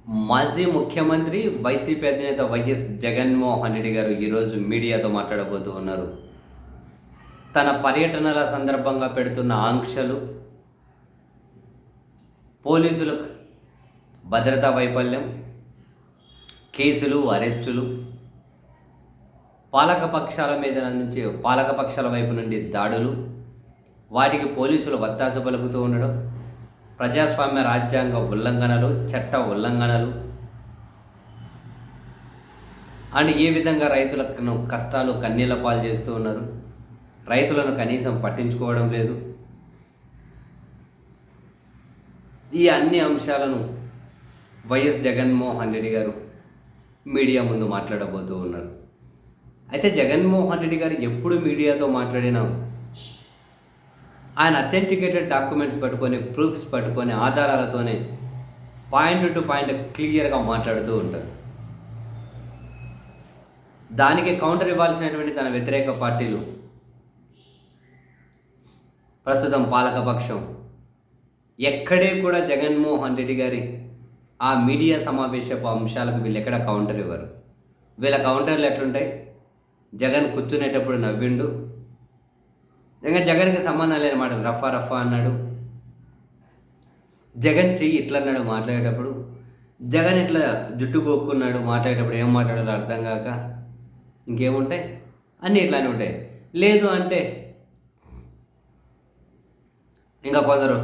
మాజీ ముఖ్యమంత్రి వైసీపీ అధినేత వైఎస్ జగన్మోహన్ రెడ్డి గారు ఈరోజు మీడియాతో మాట్లాడబోతూ ఉన్నారు. తన పర్యటనల సందర్భంగా పెడుతున్న ఆంక్షలు, పోలీసుల భద్రతా వైఫల్యం, కేసులు, అరెస్టులు, పాలకపక్షాల వైపు నుండి దాడులు, వాటికి పోలీసులు వత్తాసు పలుకుతూ ఉండడం, ప్రజాస్వామ్య రాజ్యాంగ ఉల్లంఘనలు, చట్ట ఉల్లంఘనలు అండ్ ఏ విధంగా రైతులకు కష్టాలు కన్నీళ్ల పాలు చేస్తూ ఉన్నారు, రైతులను కనీసం పట్టించుకోవడం లేదు. ఈ అన్ని అంశాలను వైఎస్ జగన్మోహన్ రెడ్డి గారు మీడియా ముందు మాట్లాడబోతూ ఉన్నారు. అయితే జగన్మోహన్ రెడ్డి గారు ఎప్పుడు మీడియాతో మాట్లాడినా ఆయన అథెంటికేటెడ్ డాక్యుమెంట్స్ పట్టుకొని, ప్రూఫ్స్ పట్టుకొని, ఆధారాలతోనే పాయింట్ టు పాయింట్ క్లియర్గా మాట్లాడుతూ ఉంటారు. దానికి కౌంటర్ ఇవ్వాల్సినటువంటి తన వ్యతిరేక పార్టీలు, ప్రస్తుతం పాలకపక్షం ఎక్కడే కూడా జగన్మోహన్ రెడ్డి గారి ఆ మీడియా సమావేశపు అంశాలకు వీళ్ళు ఎక్కడ కౌంటర్ ఇవ్వరు. వీళ్ళ కౌంటర్లు ఎట్లుంటాయి? జగన్ కూర్చునేటప్పుడు నవ్విండు, ఇంకా జగన్కి సంబంధం లేని మాట రఫా రఫా అన్నాడు, జగన్ చెయ్యి ఇట్లా అన్నాడు మాట్లాడేటప్పుడు, జగన్ ఇట్లా జుట్టు కోక్కున్నాడు మాట్లాడేటప్పుడు, ఏం మాట్లాడాలో అర్థం కాక ఇంకేముంటాయి, అన్నీ ఇట్లానే ఉంటాయి. లేదు అంటే ఇంకా కొందరు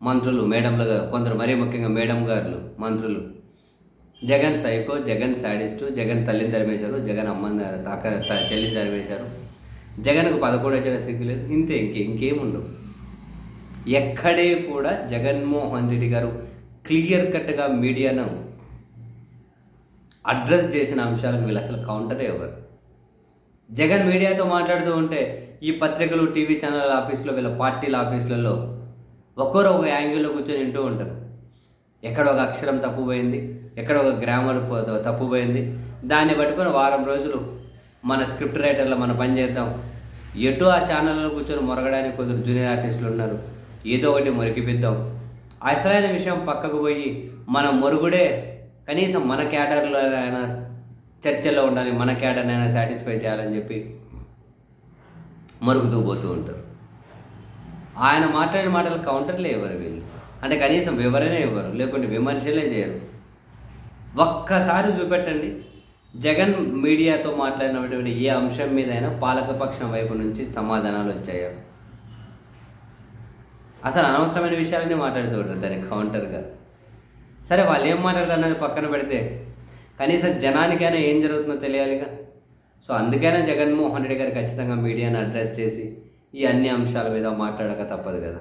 మంత్రులు, మేడంలుగా కొందరు, మరీ ముఖ్యంగా మేడం గారులు, మంత్రులు, జగన్ సైకో, జగన్ శాడిస్టు, జగన్ తల్లిని తరిమేశారు, జగన్ అమ్మని చెల్లిని తరిమేశారు, జగన్కు 11 వచ్చిన సిగ్గులేదు, ఇంతే, ఇంకేముండవు. ఎక్కడే కూడా జగన్మోహన్ రెడ్డి గారు క్లియర్ కట్గా మీడియాను అడ్రస్ చేసిన అంశాలకు వీళ్ళు అసలు కౌంటరే ఇవ్వరు. జగన్ మీడియాతో మాట్లాడుతూ ఉంటే ఈ పత్రికలు, టీవీ ఛానల్ ఆఫీసులో, వీళ్ళ పార్టీల ఆఫీసులలో ఒక్కరో ఒక యాంగిల్లో కూర్చొని వింటూ ఉంటారు. ఎక్కడ ఒక అక్షరం తప్పుపోయింది, ఎక్కడ ఒక గ్రామర్ తప్పుపోయింది, దాన్ని పట్టుకొని వారం రోజులు మన స్క్రిప్ట్ రైటర్లో మన పని చేద్దాం. ఎటు ఆ ఛానల్లో కూర్చొని మొరగడానికి కొందరు జూనియర్ ఆర్టిస్టులు ఉన్నారు, ఏదో ఒకటి మొరికిపిద్దాం. అసలైన విషయం పక్కకు పోయి మన మొరుగుడే కనీసం మన క్యాడర్లో అయినా చర్చల్లో ఉండాలి, మన క్యాడర్ని అయినా సాటిస్ఫై చేయాలని చెప్పి మరుగుతూ పోతూ ఉంటారు. ఆయన మాట్లాడిన మాటలు కౌంటర్లే ఇవ్వరు వీళ్ళు, అంటే కనీసం వివరణే ఇవ్వరు, లేకుంటే విమర్శలే చేయరు. ఒక్కసారి చూపెట్టండి జగన్ మీడియాతో మాట్లాడినటువంటి ఏ అంశం మీదైనా పాలకపక్షం వైపు నుంచి సమాధానాలు వచ్చాయా? అసలు అనవసరమైన విషయాలన్నీ మాట్లాడుతూ ఉంటారు దానికి కౌంటర్గా. సరే, వాళ్ళు ఏం మాట్లాడతారు అన్నది పక్కన పెడితే కనీసం జనానికైనా ఏం జరుగుతుందో తెలియాలిగా. సో అందుకైనా జగన్మోహన్ రెడ్డి గారు ఖచ్చితంగా మీడియాను అడ్రస్ చేసి ఈ అన్ని అంశాల మీద మాట్లాడక తప్పదు కదా.